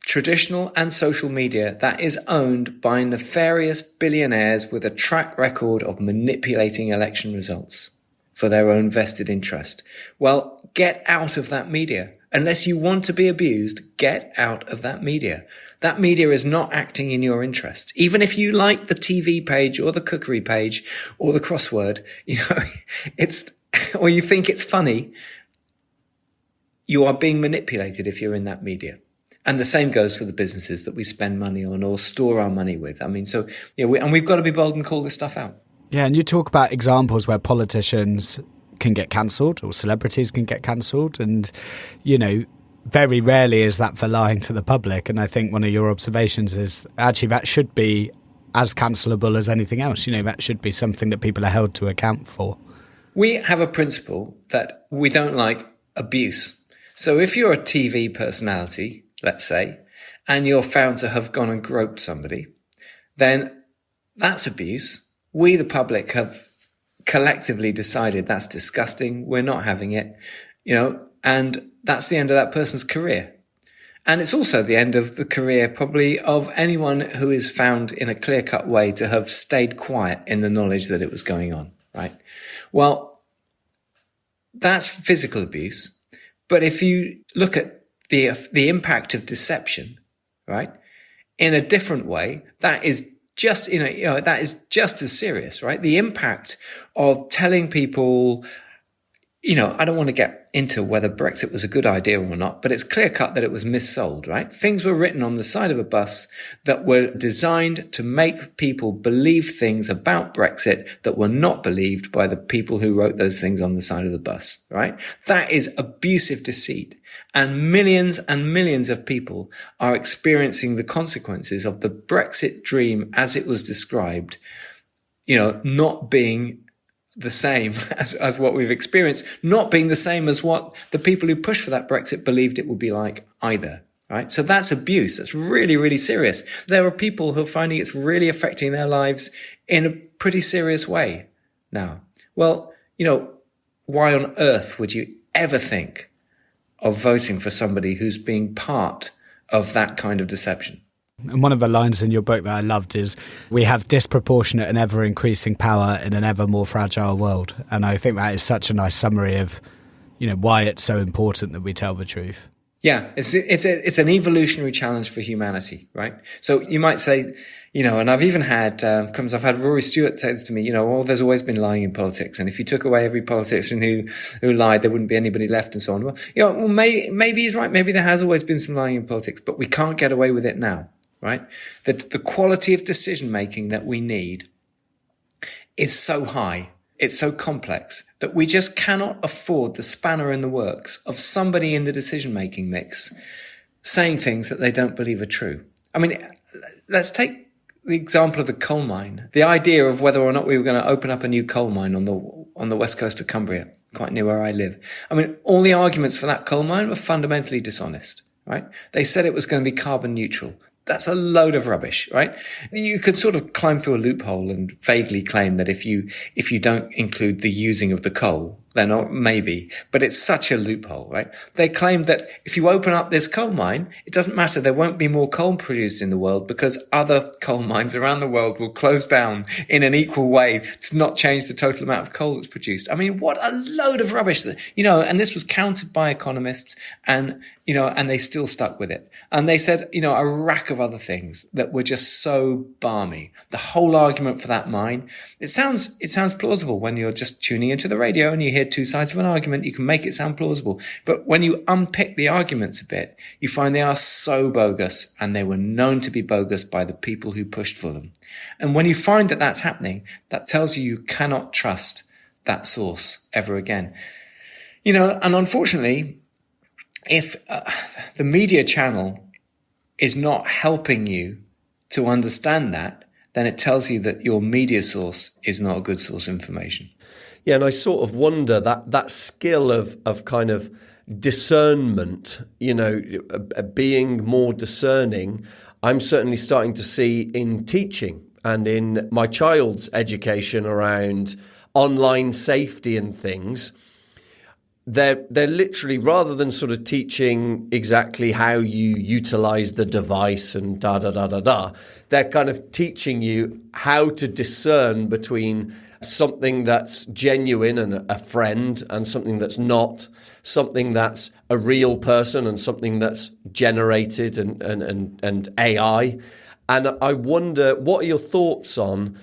traditional and social media, that is owned by nefarious billionaires with a track record of manipulating election results for their own vested interest. Well, get out of that media. Unless you want to be abused, get out of that media. That media is not acting in your interest. Even if you like the TV page or the cookery page or the crossword, or you think it's funny, you are being manipulated if you're in that media. And the same goes for the businesses that we spend money on or store our money with. We've got to be bold and call this stuff out. Yeah, and you talk about examples where politicians can get cancelled or celebrities can get cancelled. And, very rarely is that for lying to the public. And I think one of your observations is actually that should be as cancelable as anything else. That should be something that people are held to account for. We have a principle that we don't like abuse. So if you're a TV personality, let's say, and you're found to have gone and groped somebody, then that's abuse. We, the public, have collectively decided that's disgusting. We're not having it, and that's the end of that person's career. And it's also the end of the career probably of anyone who is found in a clear-cut way to have stayed quiet in the knowledge that it was going on, right? Well, that's physical abuse. But if you look at the impact of deception, right, in a different way, that is just, that is just as serious, right? The impact of telling people, I don't want to get into whether Brexit was a good idea or not, but it's clear cut that it was missold, right? Things were written on the side of a bus that were designed to make people believe things about Brexit that were not believed by the people who wrote those things on the side of the bus, right? That is abusive deceit. And millions of people are experiencing the consequences of the Brexit dream as it was described, not being the same as what we've experienced, not being the same as what the people who pushed for that Brexit believed it would be like either, right? So that's abuse. That's really, really serious. There are people who are finding it's really affecting their lives in a pretty serious way now. Well, why on earth would you ever think of voting for somebody who's being part of that kind of deception? And one of the lines in your book that I loved is, we have disproportionate and ever-increasing power in an ever more fragile world. And I think that is such a nice summary of, why it's so important that we tell the truth. Yeah, it's an evolutionary challenge for humanity, right? So you might say, and I've even had, I've had Rory Stewart say this to me, there's always been lying in politics. And if you took away every politician who lied, there wouldn't be anybody left and so on. Well, maybe he's right. Maybe there has always been some lying in politics, but we can't get away with it now. Right? The quality of decision making that we need is so high, it's so complex, that we just cannot afford the spanner in the works of somebody in the decision making mix saying things that they don't believe are true. I mean, let's take the example of the coal mine. The idea of whether or not we were going to open up a new coal mine on the west coast of Cumbria, quite near where I live. I mean, all the arguments for that coal mine were fundamentally dishonest, right? They said it was going to be carbon neutral. That's a load of rubbish, right? You could sort of climb through a loophole and vaguely claim that if you don't include the using of the coal, They're not, maybe, but it's such a loophole, right? They claim that if you open up this coal mine, it doesn't matter. There won't be more coal produced in the world because other coal mines around the world will close down in an equal way to not change the total amount of coal that's produced. I mean, what a load of rubbish, and this was countered by economists and they still stuck with it. And they said, a rack of other things that were just so balmy. The whole argument for that mine, it sounds plausible when you're just tuning into the radio and you hear two sides of an argument. You can make it sound plausible. But when you unpick the arguments a bit, you find they are so bogus, and they were known to be bogus by the people who pushed for them. And when you find that that's happening, that tells you cannot trust that source ever again. And unfortunately, if the media channel is not helping you to understand that, then it tells you that your media source is not a good source of information. Yeah, and I sort of wonder that skill of kind of discernment, being more discerning, I'm certainly starting to see in teaching and in my child's education around online safety and things. They're literally, rather than sort of teaching exactly how you utilize the device and they're kind of teaching you how to discern between something that's genuine and a friend and something that's not, something that's a real person and something that's generated and AI. And I wonder, what are your thoughts on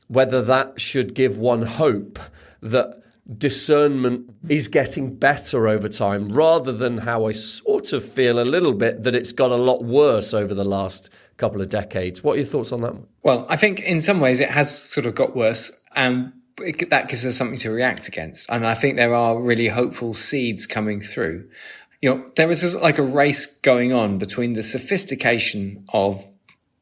whether that should give one hope that discernment is getting better over time, rather than how I sort of feel a little bit that it's got a lot worse over the last couple of decades? What are your thoughts on that? Well, I think in some ways it has sort of got worse, and that gives us something to react against. And I think there are really hopeful seeds coming through. There is like a race going on between the sophistication of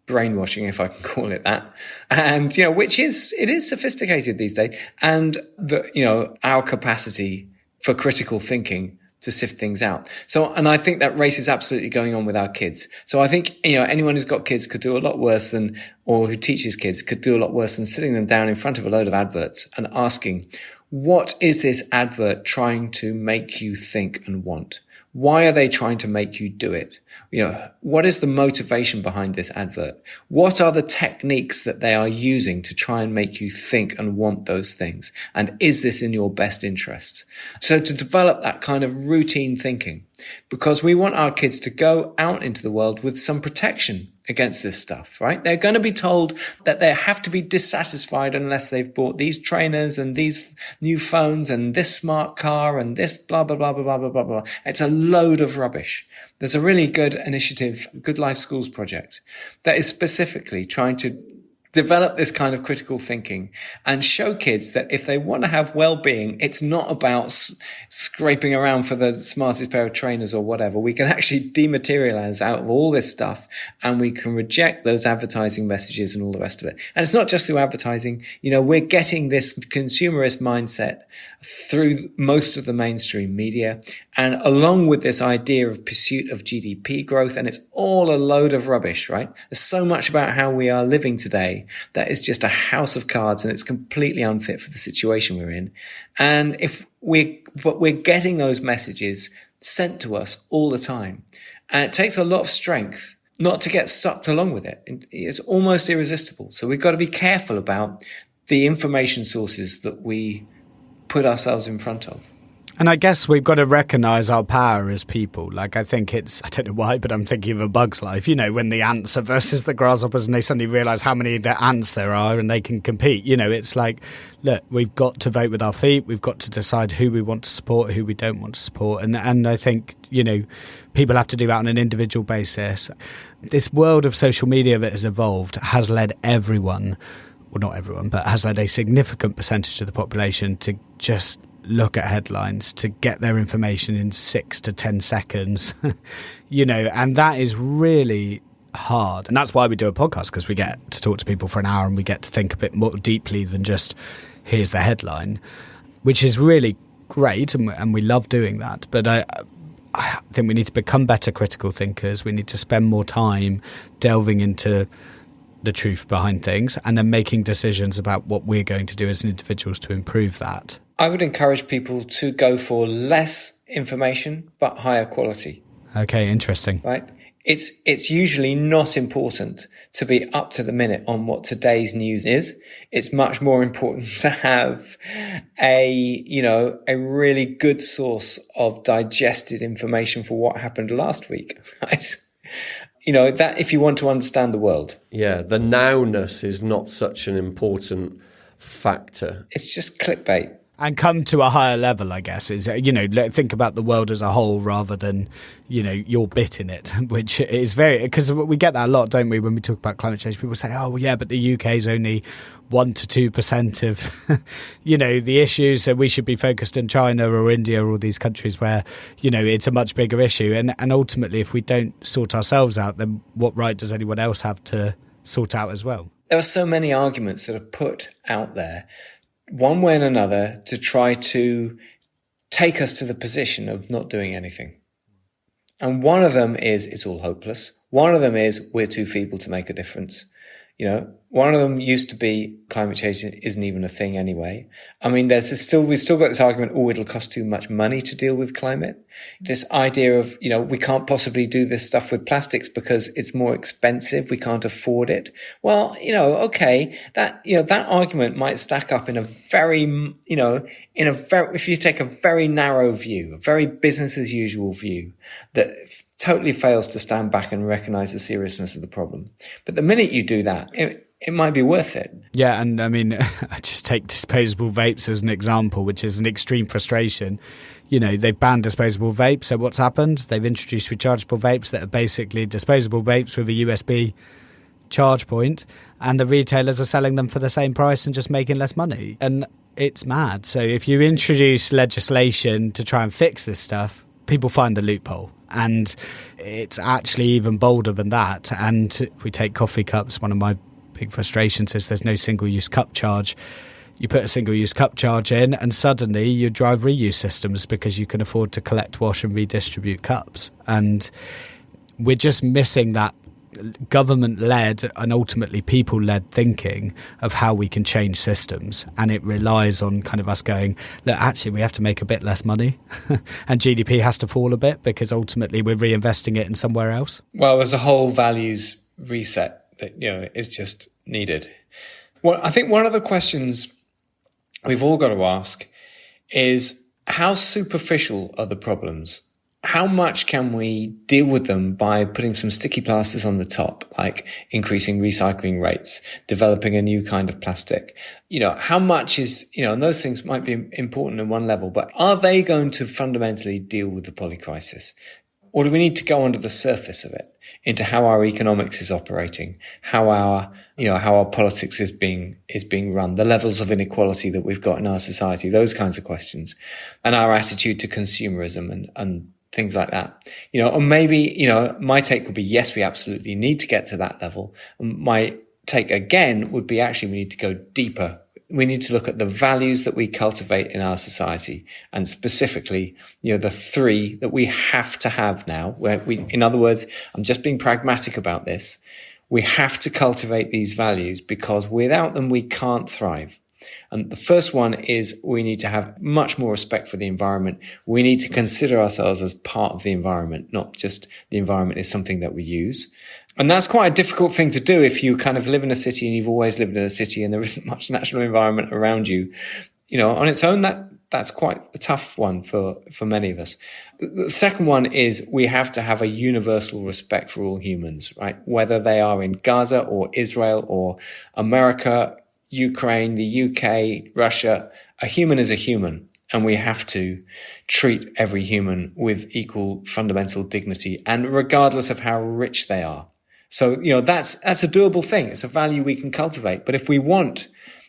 brainwashing, if I can call it that, and it is sophisticated these days, and our capacity for critical thinking to sift things out. So, and I think that race is absolutely going on with our kids. So I think anyone who's got kids could do a lot worse than, or who teaches kids could do a lot worse than sitting them down in front of a load of adverts and asking, what is this advert trying to make you think and want? Why are they trying to make you do it? What is the motivation behind this advert? What are the techniques that they are using to try and make you think and want those things? And is this in your best interests? So to develop that kind of routine thinking, because we want our kids to go out into the world with some protection against this stuff, right? They're going to be told that they have to be dissatisfied unless they've bought these trainers and these new phones and this smart car and this blah, blah, blah, blah, blah, blah, blah. It's a load of rubbish. There's a really good initiative, Good Life Schools project, that is specifically trying to develop this kind of critical thinking and show kids that if they want to have well-being, it's not about scraping around for the smartest pair of trainers or whatever. We can actually dematerialize out of all this stuff, and we can reject those advertising messages and all the rest of it. And it's not just through advertising. We're getting this consumerist mindset through most of the mainstream media, and along with this idea of pursuit of GDP growth, and it's all a load of rubbish, right? There's so much about how we are living today that is just a house of cards, and it's completely unfit for the situation we're in. And but we're getting those messages sent to us all the time. And it takes a lot of strength not to get sucked along with it. It's almost irresistible. So we've got to be careful about the information sources that we put ourselves in front of. And I guess we've got to recognise our power as people. Like, I think I don't know why, but I'm thinking of A Bug's Life, when the ants are versus the grasshoppers and they suddenly realise how many of the ants there are and they can compete. It's like, look, we've got to vote with our feet. We've got to decide who we want to support, who we don't want to support. And I think, people have to do that on an individual basis. This world of social media that has evolved has led everyone, well, not everyone, but has led a significant percentage of the population to just look at headlines, to get their information in 6 to 10 seconds, and that is really hard. And that's why we do a podcast, because we get to talk to people for an hour and we get to think a bit more deeply than just here's the headline, which is really great, and we love doing that. But I think we need to become better critical thinkers. We need to spend more time delving into the truth behind things and then making decisions about what we're going to do as individuals to improve that. I would encourage people to go for less information, but higher quality. Okay, interesting. Right? It's usually not important to be up to the minute on what today's news is. It's much more important to have a really good source of digested information for what happened last week. Right? That if you want to understand the world. Yeah, the nowness is not such an important factor. It's just clickbait. And come to a higher level, I guess, is, think about the world as a whole rather than, your bit in it, which is because we get that a lot, don't we, when we talk about climate change. People say, oh, yeah, but the UK is only 1 to 2% of, the issues. So we should be focused in China or India or all these countries where, it's a much bigger issue. And ultimately, if we don't sort ourselves out, then what right does anyone else have to sort out as well? There are so many arguments that are put out there one way and another to try to take us to the position of not doing anything. And one of them is it's all hopeless. One of them is we're too feeble to make a difference. One of them used to be climate change isn't even a thing anyway. I mean, we've still got this argument, it'll cost too much money to deal with climate. This idea of, we can't possibly do this stuff with plastics because it's more expensive. We can't afford it. Well, okay, that argument might stack up in a very, if you take a very narrow view, a very business as usual view that totally fails to stand back and recognize the seriousness of the problem. But the minute you do that, it might be worth it. Yeah, and I mean, I just take disposable vapes as an example, which is an extreme frustration. They've banned disposable vapes. So what's happened? They've introduced rechargeable vapes that are basically disposable vapes with a USB charge point, and the retailers are selling them for the same price and just making less money. And it's mad. So if you introduce legislation to try and fix this stuff, people find the loophole. And it's actually even bolder than that. And if we take coffee cups, one of my big frustrations is there's no single-use cup charge. You put a single-use cup charge in and suddenly you drive reuse systems because you can afford to collect, wash and redistribute cups. And we're just missing that government-led and ultimately people-led thinking of how we can change systems. And it relies on kind of us going, look, actually, we have to make a bit less money and GDP has to fall a bit because ultimately we're reinvesting it in somewhere else. Well, there's a whole values reset that, is just needed. Well, I think one of the questions we've all got to ask is how superficial are the problems? How much can we deal with them by putting some sticky plasters on the top, like increasing recycling rates, developing a new kind of plastic? How much is, and those things might be important in one level, but are they going to fundamentally deal with the polycrisis? Or do we need to go under the surface of it into how our economics is operating, how our politics is being run, the levels of inequality that we've got in our society, those kinds of questions, and our attitude to consumerism and things like that. Or maybe, my take would be, yes, we absolutely need to get to that level. My take again would be actually we need to go deeper. We need to look at the values that we cultivate in our society, and specifically, the three that we have to have now, in other words, I'm just being pragmatic about this. We have to cultivate these values because without them, we can't thrive. And the first one is we need to have much more respect for the environment. We need to consider ourselves as part of the environment, not just the environment is something that we use. And that's quite a difficult thing to do if you kind of live in a city and you've always lived in a city and there isn't much natural environment around you. On its own, that's quite a tough one for many of us. The second one is we have to have a universal respect for all humans, right? Whether they are in Gaza or Israel or America, Ukraine, the UK, Russia, a human is a human. And we have to treat every human with equal fundamental dignity and regardless of how rich they are. So, that's a doable thing. It's a value we can cultivate. But if we want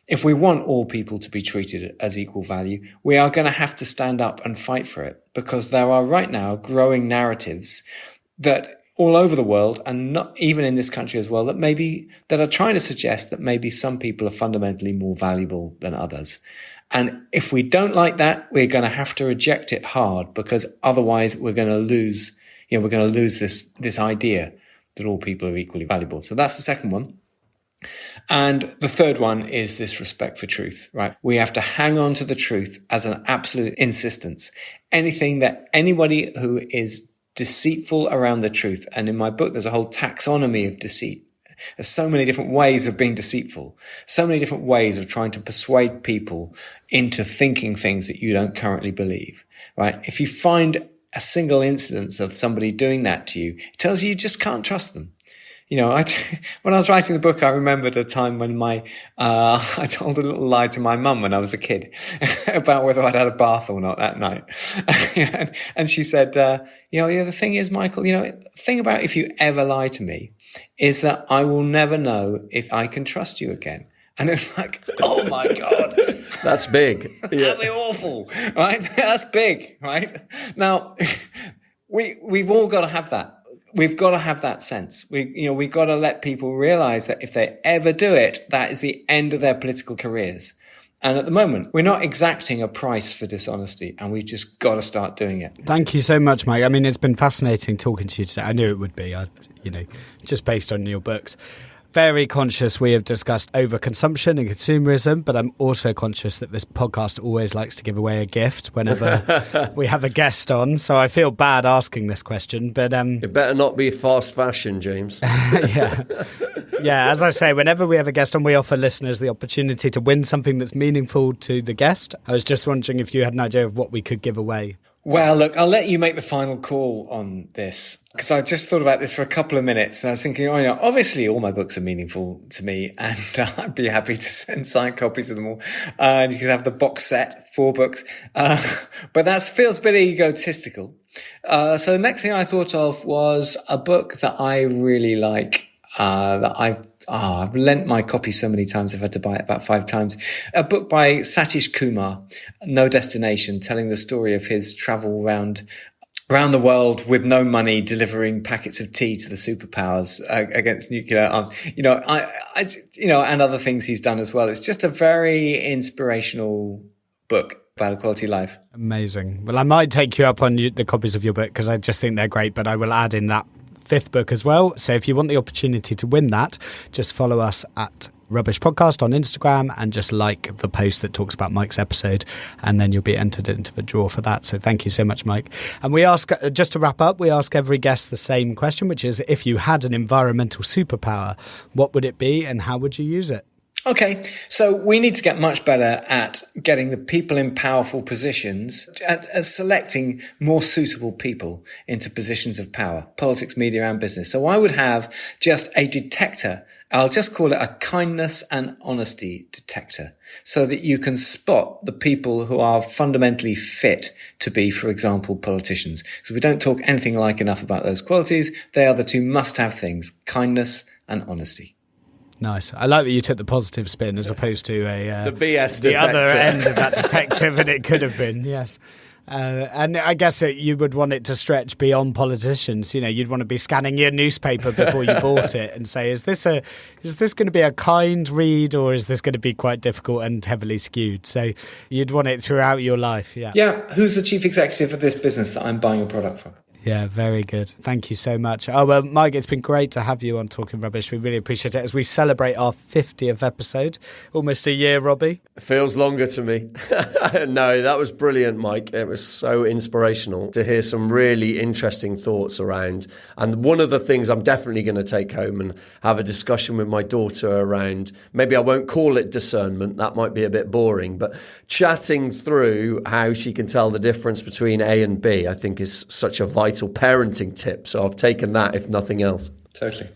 all people to be treated as equal value, we are going to have to stand up and fight for it, because there are right now growing narratives that all over the world, and not even in this country as well, that are trying to suggest that maybe some people are fundamentally more valuable than others. And if we don't like that, we're going to have to reject it hard, because otherwise we're going to lose, this idea that all people are equally valuable. So that's the second one. And the third one is this respect for truth, right? We have to hang on to the truth as an absolute insistence. Anything that anybody who is deceitful around the truth, and in my book, there's a whole taxonomy of deceit. There's so many different ways of being deceitful, so many different ways of trying to persuade people into thinking things that you don't currently believe, right? If you find a single instance of somebody doing that to you, it tells you just can't trust them. You know, when I was writing the book, I remembered a time when I told a little lie to my mum when I was a kid about whether I'd had a bath or not that night. And she said, the thing is, Michael, the thing about if you ever lie to me is that I will never know if I can trust you again. And it's like, oh my God. That's big. Yeah. That'd be awful, right? That's big, right? Now, we've all got to have that. We've got to have that sense. We've got to let people realize that if they ever do it, that is the end of their political careers. And at the moment, we're not exacting a price for dishonesty, and we've just got to start doing it. Thank you so much, Mike. I mean, it's been fascinating talking to you today. I knew it would be, just based on your books. Very conscious we have discussed overconsumption and consumerism, but I'm also conscious that this podcast always likes to give away a gift whenever we have a guest on. So I feel bad asking this question, but it better not be fast fashion, James. Yeah, as I say, whenever we have a guest on, we offer listeners the opportunity to win something that's meaningful to the guest. I was just wondering if you had an idea of what we could give away. Well, look, I'll let you make the final call on this, because I just thought about this for a couple of minutes. And I was thinking, obviously all my books are meaningful to me, and I'd be happy to send signed copies of them all. You could have the box set, 4 books. But that feels a bit egotistical. So the next thing I thought of was a book that I really like, that I've lent my copy so many times. I've had to buy it about 5 times. A book by Satish Kumar, No Destination, telling the story of his travel around the world with no money, delivering packets of tea to the superpowers against nuclear arms. And other things he's done as well. It's just a very inspirational book about a quality life. Amazing. Well, I might take you up on the copies of your book because I just think they're great, but I will add in that 5th book as well. So if you want the opportunity to win that, just follow us at Rubbish Podcast on Instagram and just like the post that talks about Mike's episode, and then you'll be entered into the draw for that. So thank you so much, Mike. And we ask, just to wrap up, we ask every guest the same question, which is, if you had an environmental superpower, what would it be and how would you use it? Okay, so we need to get much better at getting the people in powerful positions, at selecting more suitable people into positions of power, politics, media and business. So I would have just a detector. I'll just call it a kindness and honesty detector, so that you can spot the people who are fundamentally fit to be, for example, politicians. So we don't talk anything like enough about those qualities. They are the 2 must-have things, kindness and honesty. Nice. I like that you took the positive spin as opposed to the BS the detector. other end of that detective, and it could have been, yes. And I guess you would want it to stretch beyond politicians. You'd want to be scanning your newspaper before you bought it and say, is this going to be a kind read, or is this going to be quite difficult and heavily skewed? So you'd want it throughout your life. Yeah. Yeah. Who's the chief executive of this business that I'm buying a product from? Yeah, very good. Thank you so much. Oh, well, Mike, it's been great to have you on Talking Rubbish. We really appreciate it as we celebrate our 50th episode. Almost a year, Robbie. It feels longer to me. No, that was brilliant, Mike. It was so inspirational to hear some really interesting thoughts around. And one of the things I'm definitely going to take home and have a discussion with my daughter around, maybe I won't call it discernment, that might be a bit boring, but chatting through how she can tell the difference between A and B, I think is such a vital parenting tip. So I've taken that, if nothing else. Totally.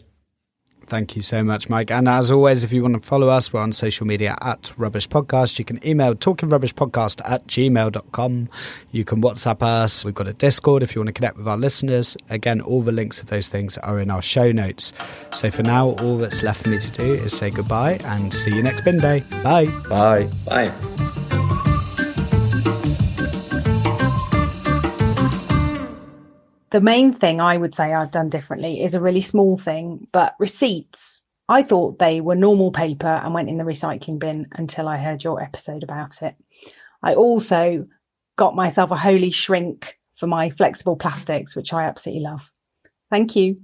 Thank you so much, Mike. And as always, if you want to follow us, we're on social media at Rubbish Podcast. You can email talkingrubbishpodcast@gmail.com. You can WhatsApp us. We've got a Discord if you want to connect with our listeners. Again, all the links of those things are in our show notes. So for now, all that's left for me to do is say goodbye and see you next bin day. Bye. Bye. Bye. The main thing I would say I've done differently is a really small thing, but receipts. I thought they were normal paper and went in the recycling bin until I heard your episode about it. I also got myself a holy shrink for my flexible plastics, which I absolutely love. Thank you.